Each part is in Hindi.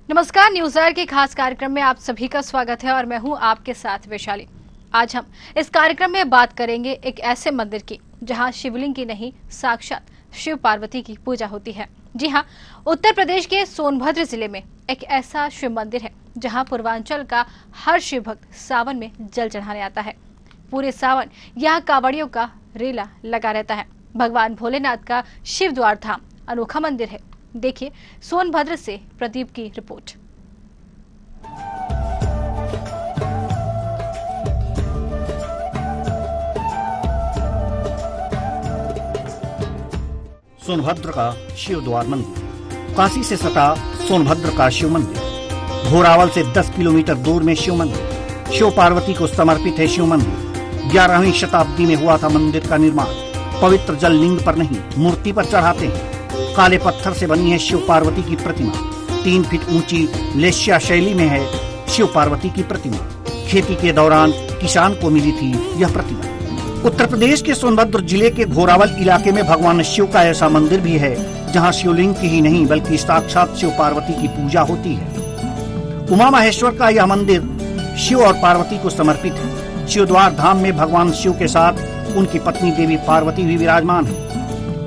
नमस्कार, न्यूज आवर के खास कार्यक्रम में आप सभी का स्वागत है और मैं हूं आपके साथ वैशाली। आज हम इस कार्यक्रम में बात करेंगे एक ऐसे मंदिर की जहां शिवलिंग की नहीं, साक्षात शिव पार्वती की पूजा होती है। जी हां, उत्तर प्रदेश के सोनभद्र जिले में एक ऐसा शिव मंदिर है जहां पूर्वांचल का हर शिव भक्त सावन में जल चढ़ाने आता है। पूरे सावन यहाँ कांवड़ियों का रेला लगा रहता है। भगवान भोलेनाथ का शिव द्वार धाम अनोखा मंदिर है। देखिए सोनभद्र से प्रदीप की रिपोर्ट। सोनभद्र का शिव द्वार मंदिर। काशी से सटा सोनभद्र का शिव मंदिर। घोरावल से 10 किलोमीटर दूर में शिव मंदिर। शिव पार्वती को समर्पित है शिव मंदिर। 11वीं शताब्दी में हुआ था मंदिर का निर्माण। पवित्र जल लिंग पर नहीं, मूर्ति पर चढ़ाते हैं। काले पत्थर से बनी है शिव पार्वती की प्रतिमा। 3 फीट ऊंची लेस्या शैली में है शिव पार्वती की प्रतिमा। खेती के दौरान किसान को मिली थी यह प्रतिमा। उत्तर प्रदेश के सोनभद्र जिले के घोरावल इलाके में भगवान शिव का ऐसा मंदिर भी है जहां शिवलिंग की ही नहीं बल्कि साक्षात शिव पार्वती की पूजा होती है। उमा महेश्वर का यह मंदिर शिव और पार्वती को समर्पित है। शिव द्वार धाम में भगवान शिव के साथ उनकी पत्नी देवी पार्वती भी विराजमान है।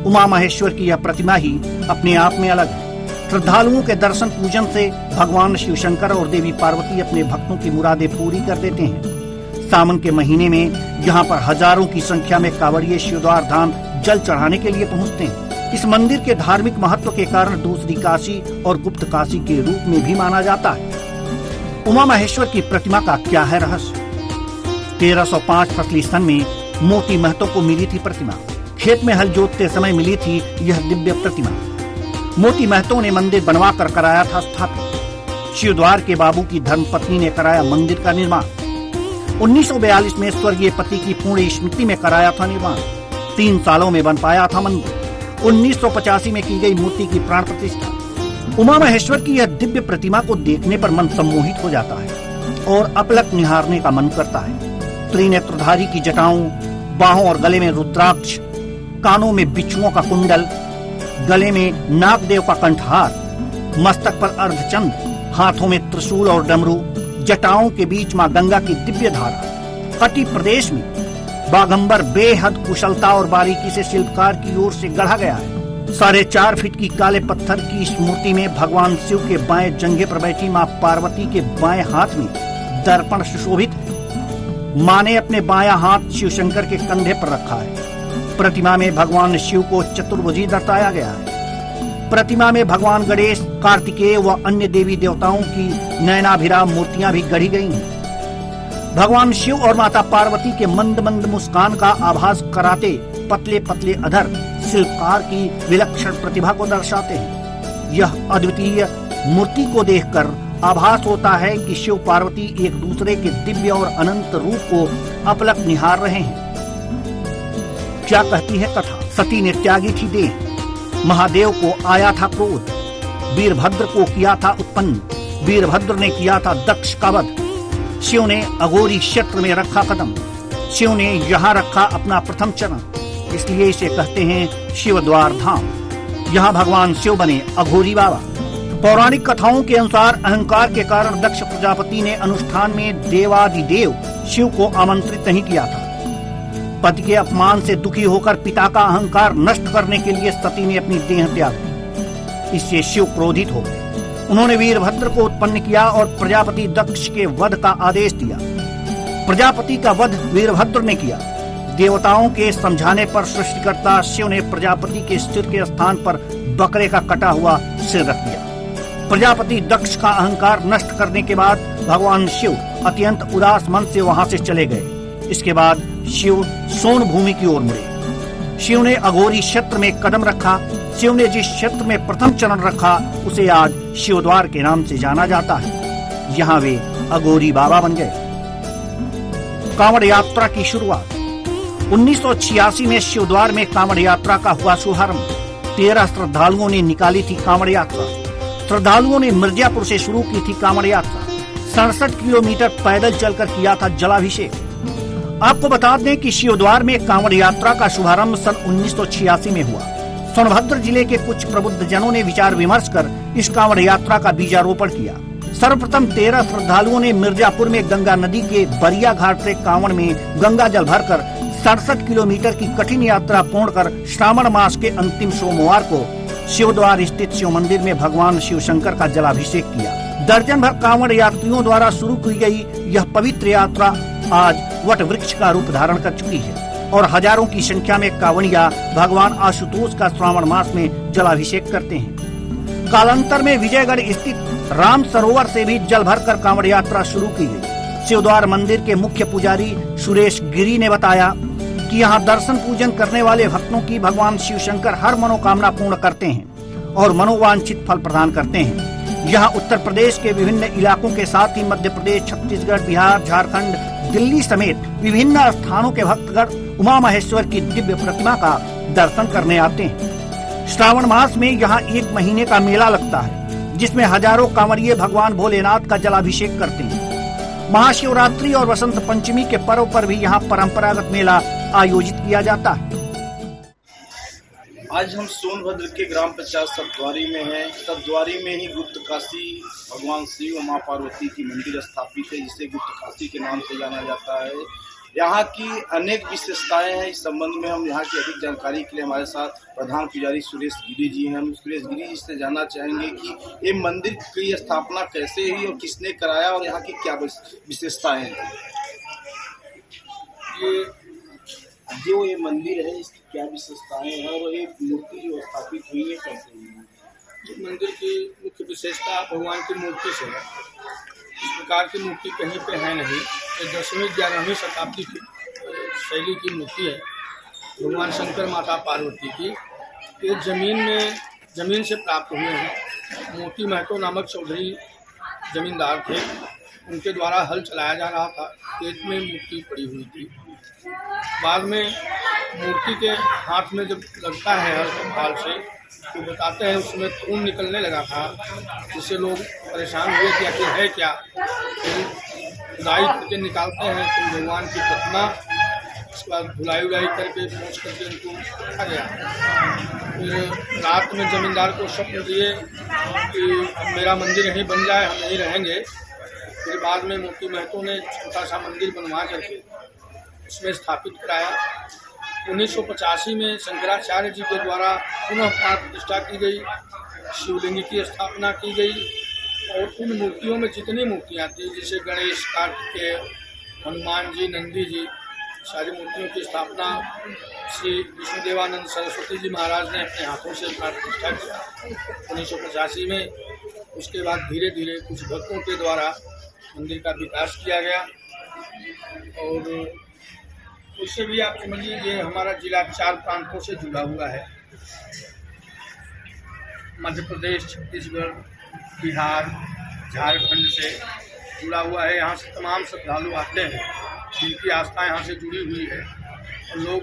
उमा महेश्वर की यह प्रतिमा ही अपने आप में अलग है। श्रद्धालुओं के दर्शन पूजन से भगवान शिव शंकर और देवी पार्वती अपने भक्तों की मुरादें पूरी कर देते हैं। सावन के महीने में यहाँ पर हजारों की संख्या में कांवड़िए शिवद्वार धाम जल चढ़ाने के लिए पहुँचते हैं। इस मंदिर के धार्मिक महत्व के कारण दूसरी काशी और गुप्त काशी के रूप में भी माना जाता है। उमा महेश्वर की प्रतिमा का क्या है रहस्य? 1305 फसली सन में मोती महतो को मिली थी प्रतिमा। खेत में हल जोतते समय मिली थी यह दिव्य प्रतिमा। मोती महतो ने मंदिर बनवा कर कराया था स्थापित। शिवद्वार के बाबू की धर्मपत्नी ने कराया मंदिर का निर्माण। 1942 में स्वर्गीय पति की पूर्ण स्मृति में कराया था निर्माण। 3 सालों में बन पाया था मंदिर। 1985 में की गई मूर्ति की प्राण प्रतिष्ठा। उमा महेश्वर की यह दिव्य प्रतिमा को देखने पर मन सम्मोहित हो जाता है और अपलक निहारने का मन करता है। त्रिनेत्रधारी की जटाओं, बाहों और गले में रुद्राक्ष, कानों में बिच्छुओं का कुंडल, गले में नागदेव का कंठहार, मस्तक पर अर्धचंद्र, हाथों में त्रिशूल और डमरू, जटाओं के बीच मां गंगा की दिव्य धारा। कटी प्रदेश में बागंबर बेहद कुशलता और बारीकी से शिल्पकार की ओर से गढ़ा गया है। 4.5 फीट की काले पत्थर की इस मूर्ति में भगवान शिव के बाएं जंघे पर बैठी मां पार्वती के बाएं हाथ में दर्पण सुशोभित है। मां ने अपने बायां हाथ शिव शंकर के कंधे पर रखा है। प्रतिमा में भगवान शिव को चतुर्भुजी दर्शाया गया है। प्रतिमा में भगवान गणेश, कार्तिकेय व अन्य देवी देवताओं की नयनाभिराम मूर्तियां भी गढ़ी गई हैं। भगवान शिव और माता पार्वती के मंद मंद मुस्कान का आभास कराते पतले पतले अधर शिल्पकार की विलक्षण प्रतिभा को दर्शाते हैं। यह अद्वितीय मूर्ति को देखकर आभास होता है कि शिव पार्वती एक दूसरे के दिव्य और अनंत रूप को अपलक निहार रहे हैं। क्या कहती है कथा? सती ने त्यागी थी देह, महादेव को आया था क्रोध, वीरभद्र को किया था उत्पन्न, वीरभद्र ने किया था दक्ष का वध। शिव ने अघोरी क्षेत्र में रखा कदम, शिव ने यहाँ रखा अपना प्रथम चरण, इसलिए इसे कहते हैं शिव द्वार धाम। यहाँ भगवान शिव बने अघोरी बाबा। पौराणिक कथाओं के अनुसार अहंकार के कारण दक्ष प्रजापति ने अनुष्ठान में देवाधिदेव शिव को आमंत्रित नहीं किया था। पति के अपमान से दुखी होकर पिता का अहंकार नष्ट करने के लिए सती ने अपनी देह त्याग दी। इससे शिव क्रोधित हो गए। उन्होंने वीरभद्र को उत्पन्न किया और प्रजापति दक्ष के वध का आदेश दिया। प्रजापति का वध वीरभद्र ने किया। देवताओं के समझाने पर सृष्टिकर्ता शिव ने प्रजापति के सिर के स्थान पर बकरे का कटा हुआ सिर रख दिया। प्रजापति दक्ष का अहंकार नष्ट करने के बाद भगवान शिव अत्यंत उदास मन से वहां से चले गए। इसके बाद शिव सोन भूमि की ओर मुड़े। शिव ने अघोरी क्षेत्र में कदम रखा। शिव ने जिस क्षेत्र में प्रथम चरण रखा उसे आज शिवद्वार के नाम से जाना जाता है। यहाँ वे अघोरी बाबा बन गए। कांवड़ यात्रा की शुरुआत 1986 में शिवद्वार में कांवड़ यात्रा का हुआ शुभारंभ। 13 श्रद्धालुओं ने निकाली थी कांवड़ यात्रा। श्रद्धालुओं ने मिर्जापुर से शुरू की थी कांवड़ यात्रा। 67 किलोमीटर पैदल चलकर किया था जलाभिषेक। आपको बता दें कि शिवद्वार में कांवड़ यात्रा का शुभारंभ सन 1986 में हुआ। सोनभद्र जिले के कुछ प्रबुद्ध जनों ने विचार विमर्श कर इस कांवड़ यात्रा का बीजारोपण किया। सर्वप्रथम 13 श्रद्धालुओं ने मिर्जापुर में गंगा नदी के बरिया घाट से कांवड़ में गंगा जल भरकर 67 किलोमीटर की कठिन यात्रा पूर्ण कर श्रावण मास के अंतिम सोमवार को शिवद्वार स्थित शिव मंदिर में भगवान शिव शंकर का जलाभिषेक किया। दर्जन भर कांवड़ यात्रियों द्वारा शुरू की गई यह पवित्र यात्रा आज वट वृक्ष का रूप धारण कर चुकी है और हजारों की संख्या में कांवड़िया भगवान आशुतोष का श्रावण मास में जलाभिषेक करते हैं। कालांतर में विजयगढ़ स्थित राम सरोवर से भी जल भरकर कांवड़ यात्रा शुरू की गई। शिवद्वार मंदिर के मुख्य पुजारी सुरेश गिरी ने बताया कि यहाँ दर्शन पूजन करने वाले भक्तों की भगवान शिव शंकर हर मनोकामना पूर्ण करते हैं और मनोवांछित फल प्रदान करते हैं। यहाँ उत्तर प्रदेश के विभिन्न इलाकों के साथ ही मध्य प्रदेश, छत्तीसगढ़, बिहार, झारखंड, दिल्ली समेत विभिन्न स्थानों के भक्तगण उमा महेश्वर की दिव्य प्रतिमा का दर्शन करने आते हैं। श्रावण मास में यहाँ 1 महीने का मेला लगता है जिसमें हजारों कांवड़िए भगवान भोलेनाथ का जलाभिषेक करते हैं। महाशिवरात्रि और वसंत पंचमी के पर्व पर भी यहाँ परंपरागत मेला आयोजित किया जाता है। आज हम सोनभद्र के ग्राम पंचायत सतद्वारी में हैं। सतद्वारी में ही गुप्त काशी भगवान शिव और मां पार्वती की मंदिर स्थापित है, जिसे गुप्त काशी के नाम से जाना जाता है। यहाँ की अनेक विशेषताएं हैं। इस संबंध में हम यहाँ की अधिक जानकारी के लिए हमारे साथ प्रधान पुजारी सुरेश गिरी जी हैं। हम सुरेश गिरी जी से जानना चाहेंगे कि ये मंदिर की स्थापना कैसे हुई और किसने कराया और यहाँ की क्या विशेषताएं हैं। ये मंदिर है, इसकी क्या विशेषताएं हैं और ये मूर्ति जो स्थापित हुई है कैसे हुई है। मंदिर की मुख्य विशेषता भगवान की मूर्ति से है। इस प्रकार की मूर्ति कहीं पे है नहीं। ये 10वीं 11वीं शताब्दी की शैली की मूर्ति है भगवान शंकर माता पार्वती की। ये जमीन से प्राप्त हुए हैं। मोती महतो नामक चौधरी जमींदार थे, उनके द्वारा हल चलाया जा रहा था। खेत में मूर्ति पड़ी हुई थी। बाद में मूर्ति के हाथ में जब लगता है हल से तो बताते हैं उसमें खून निकलने लगा था, जिससे लोग परेशान हुए कि आखिर है क्या। धुलाई करके निकालते हैं तो भगवान की प्रतिमा, उसके बाद धुलाई करके पहुँच करके उनको रखा गया। फिर रात में जमींदार को स्वप्न दिए कि मेरा मंदिर यहीं बन जाए, हम यहीं रहेंगे। फिर बाद में मोती महतो ने छोटा सा मंदिर बनवा करके उसमें स्थापित कराया। 1985 में शंकराचार्य जी के द्वारा पुनः प्राण प्रतिष्ठा की गई, शिवलिंग की स्थापना की गई और उन मूर्तियों में जितनी मूर्तियाँ थी, जैसे गणेश, कार्तिकेय, हनुमान जी, नंदी जी, सारी मूर्तियों की स्थापना श्री विष्णुदेवानंद सरस्वती जी महाराज ने अपने हाथों से प्राण प्रतिष्ठा किया 1985 में। उसके बाद धीरे धीरे कुछ भक्तों के द्वारा मंदिर का विकास किया गया और उससे भी आप समझिए ये हमारा जिला 4 प्रांतों से जुड़ा हुआ है। मध्य प्रदेश, छत्तीसगढ़, बिहार, झारखंड से जुड़ा हुआ है। यहाँ से तमाम श्रद्धालु आते हैं जिनकी आस्था यहाँ से जुड़ी हुई है और लोग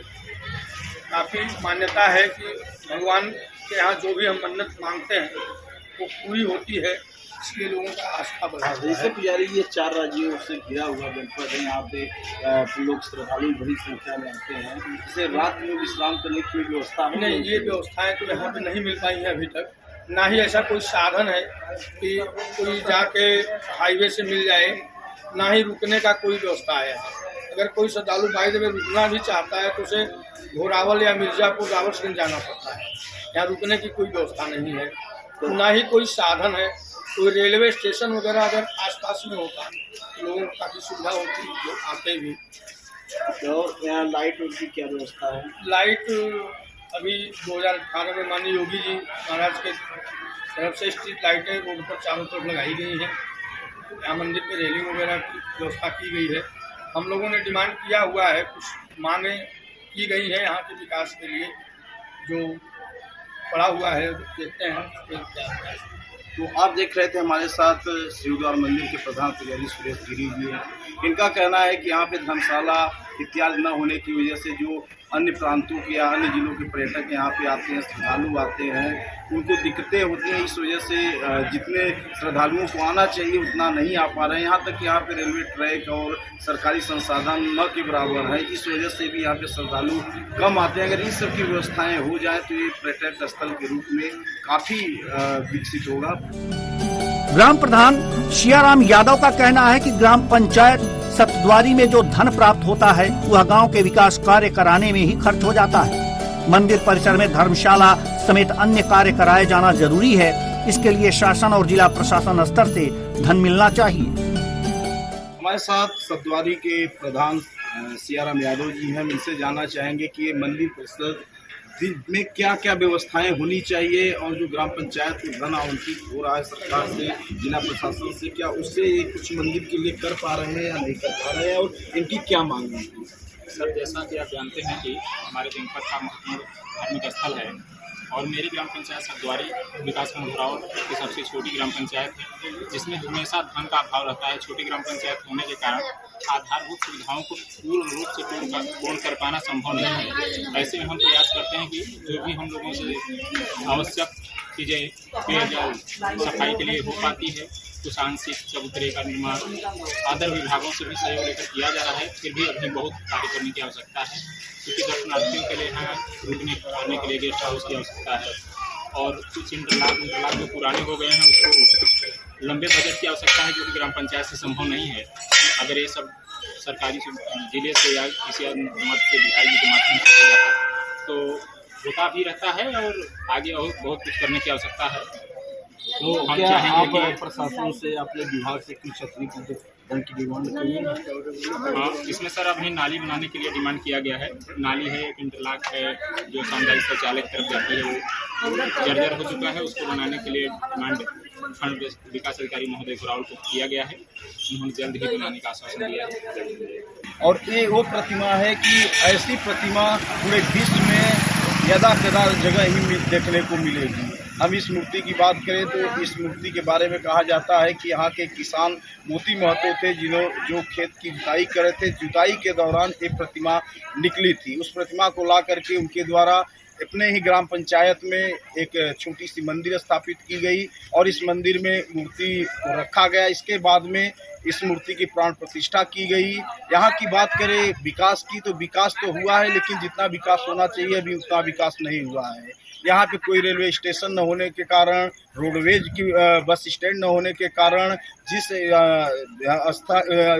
काफ़ी मान्यता है कि भगवान के यहाँ जो भी हम मन्नत मांगते हैं वो पूरी होती है, इसलिए लोगों का आस्था बढ़ा हुआ है। जैसे पुजारी ये 4 राज्यों से घिरा हुआ जनपद है, यहाँ पे लोग श्रद्धालु बड़ी संख्या में आते हैं। जैसे रात में विश्राम करने की कोई व्यवस्था है? नहीं, ये व्यवस्थाएं तो यहाँ पे नहीं मिल पाई हैं अभी तक। ना ही ऐसा कोई साधन है कि कोई जाके हाईवे से मिल जाए, ना ही रुकने का कोई व्यवस्था है। अगर कोई श्रद्धालु बाई द वे रुकना भी चाहता है तो उसे घोरावल या मिर्जापुर रावतगंज जाना पड़ता है। यहाँ रुकने की कोई व्यवस्था नहीं है, तो ना ही कोई साधन है। कोई रेलवे स्टेशन वगैरह अगर आसपास में होता तो लोगों को काफ़ी सुविधा होती, लोग आते भी। तो यहाँ लाइट की क्या व्यवस्था है? लाइट अभी 2018 में माननीय योगी जी महाराज के तरफ से स्ट्रीट लाइटें रोड पर चारों तरफ लगाई गई हैं। यहाँ मंदिर पे रेलिंग वगैरह की व्यवस्था की गई है। हम लोगों ने डिमांड किया हुआ है, कुछ मांगे की गई है यहाँ के विकास के लिए, जो पड़ा हुआ है देखते हैं। तो आप देख रहे थे हमारे साथ शिवद्वार मंदिर के प्रधान पुजारी सुरेश गिरी जी हैं। इनका कहना है कि यहाँ पे धर्मशाला इत्यादि न होने की वजह से जो अन्य प्रांतों के या अन्य जिलों के पर्यटक यहाँ पे आते हैं, श्रद्धालु आते हैं, उनको दिक्कतें होती हैं। इस वजह से जितने श्रद्धालुओं को आना चाहिए उतना नहीं आ पा रहे हैं। यहाँ तक कि यहाँ पे रेलवे ट्रैक और सरकारी संसाधन न के बराबर है। इस वजह से भी यहाँ पे श्रद्धालु कम आते हैं। अगर इन सब की व्यवस्थाएं हो जाए तो ये पर्यटक स्थल के रूप में काफ़ी विकसित होगा। ग्राम प्रधान शियाराम यादव का कहना है कि ग्राम पंचायत सतद्वारी में जो धन प्राप्त होता है वह गांव के विकास कार्य कराने में ही खर्च हो जाता है। मंदिर परिसर में धर्मशाला समेत अन्य कार्य कराए जाना जरूरी है। इसके लिए शासन और जिला प्रशासन स्तर से धन मिलना चाहिए। हमारे साथ सतद्वारी के प्रधान सियाराम यादव जी हैं। हम इनसे जानना चाहेंगे कि ये मंदिर परिसर में क्या क्या व्यवस्थाएं होनी चाहिए और जो ग्राम पंचायत को धन आवंटित हो रहा है सरकार से, जिला प्रशासन से, क्या उससे कुछ मंदिर के लिए कर पा रहे हैं या नहीं कर पा रहे हैं और इनकी क्या मांग है? सर, जैसा कि आप जानते हैं कि हमारे जनपद का महत्वपूर्ण धार्मिक स्थल है और मेरी ग्राम पंचायत सतद्वारी विकासखंड घोरावल की सबसे छोटी ग्राम पंचायत है, जिसमें हमेशा धन का अभाव रहता है। छोटी ग्राम पंचायत होने के कारण आधारभूत सुविधाओं को पूर्ण रूप से पूर्ण कर पाना संभव नहीं है। ऐसे में हम प्रयास करते हैं कि जो भी हम लोगों से आवश्यक चीज़ें पेयजल सफाई के लिए हो पाती है, कुछ आंशिक चबूतरे का निर्माण आदर विभागों से भी सहयोग लेकर किया जा रहा है। फिर भी अभी बहुत कार्य करने की आवश्यकता है, क्योंकि दर्शनार्थियों के लिए यहाँ रुकने खाने के लिए गेस्ट हाउस की आवश्यकता है और कुछ इंटरलाक जो पुराने हो गए हैं उसको लंबे बजट की आवश्यकता है, जो कि ग्राम पंचायत से संभव नहीं है। अगर ये सब सरकारी जिले से या किसी मत के विधायक के माध्यम से हो जाता तो होता भी रहता है और आगे और बहुत कुछ करने की आवश्यकता है। तो हम चाहेंगे कि प्रशासन से, अपने विभाग से कुछ अतिरिक्त धन की डिमांड करिए। हाँ, इसमें सर अभी नाली बनाने के लिए डिमांड किया गया है। नाली है, एक इंटरलॉक है जो सामुदायिक शौचालय की तरफ जाती है, वो जर्जर हो चुका है। उसको बनाने के लिए डिमांड खंड विकास अधिकारी महोदय घोरावल को किया गया है। उन्होंने जल्द ही बनाने का आश्वासन दिया है। और ये वो प्रतिमा है कि ऐसी प्रतिमा पूरे विश्व में यदा कदा जगह ही देखने को मिलेगी। हम इस मूर्ति की बात करें तो इस मूर्ति के बारे में कहा जाता है कि यहाँ के किसान मोती महतो थे, जो खेत की जुताई कर रहे थे। जुताई के दौरान एक प्रतिमा निकली थी। उस प्रतिमा को ला करके उनके द्वारा अपने ही ग्राम पंचायत में एक छोटी सी मंदिर स्थापित की गई और इस मंदिर में मूर्ति को रखा गया। इसके बाद में इस मूर्ति की प्राण प्रतिष्ठा की गई। यहाँ की बात करें विकास की तो विकास तो हुआ है, लेकिन जितना विकास होना चाहिए अभी उतना विकास नहीं हुआ है। यहाँ पे कोई रेलवे स्टेशन न होने के कारण, रोडवेज की बस स्टैंड न होने के कारण, जिस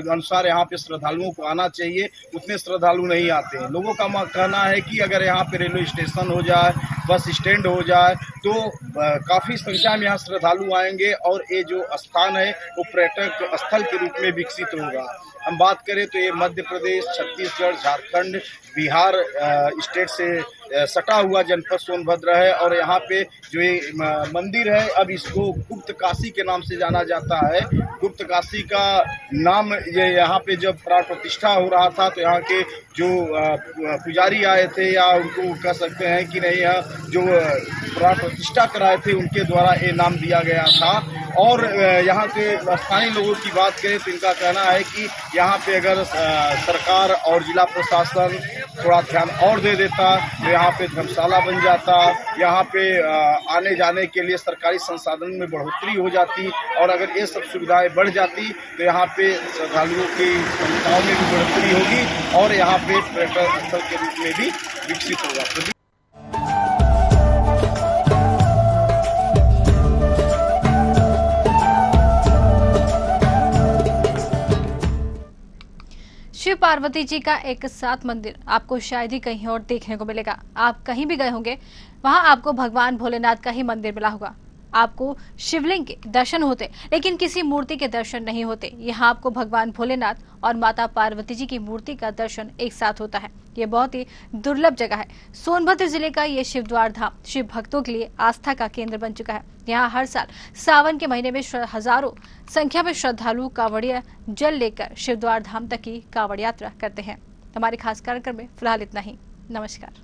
अनुसार यहाँ पे श्रद्धालुओं को आना चाहिए उतने श्रद्धालु नहीं आते हैं। लोगों का कहना है कि अगर यहाँ पे रेलवे स्टेशन हो जाए, बस स्टैंड हो जाए तो काफ़ी संख्या में यहाँ श्रद्धालु आएंगे और ये जो स्थान है वो पर्यटक स्थल के रूप में विकसित होगा। हम बात करें तो ये मध्य प्रदेश, छत्तीसगढ़, झारखंड, बिहार स्टेट से सटा हुआ जनपद सोनभद्र है और यहाँ पे जो ये मंदिर है अब इसको गुप्त काशी के नाम से जाना जाता है। गुप्त काशी का नाम ये यहाँ पे जब प्राण प्रतिष्ठा हो रहा था तो यहाँ के जो पुजारी आए थे या उनको कह सकते हैं कि नहीं, जो प्राण प्रतिष्ठा कराए थे उनके द्वारा ये नाम दिया गया था। और यहाँ के स्थानीय लोगों की बात करें तो इनका कहना है कि यहाँ पे अगर सरकार और जिला प्रशासन थोड़ा ध्यान और दे देता तो यहाँ पे धर्मशाला बन जाता, यहाँ पे आने जाने के लिए सरकारी संसाधन में बढ़ोतरी हो जाती और अगर ये सब सुविधाएं बढ़ जाती तो यहाँ पे श्रद्धालुओं की संख्याओं में भी बढ़ोतरी होगी और यहाँ पे पर्यटन स्थल के रूप में भी विकसित होगा। शिव पार्वती जी का एक साथ मंदिर आपको शायद ही कहीं और देखने को मिलेगा। आप कहीं भी गए होंगे, वहां आपको भगवान भोलेनाथ का ही मंदिर मिला होगा। आपको शिवलिंग के दर्शन होते लेकिन किसी मूर्ति के दर्शन नहीं होते। यहाँ आपको भगवान भोलेनाथ और माता पार्वती जी की मूर्ति का दर्शन एक साथ होता है। ये बहुत ही दुर्लभ जगह है। सोनभद्र जिले का ये शिवद्वार धाम शिव भक्तों के लिए आस्था का केंद्र बन चुका है। यहाँ हर साल सावन के महीने में हजारों संख्या में श्रद्धालु कांवड़िया जल लेकर शिवद्वार धाम तक की कांवड़ यात्रा करते हैं। हमारे खास कार्यक्रम में फिलहाल इतना ही। नमस्कार।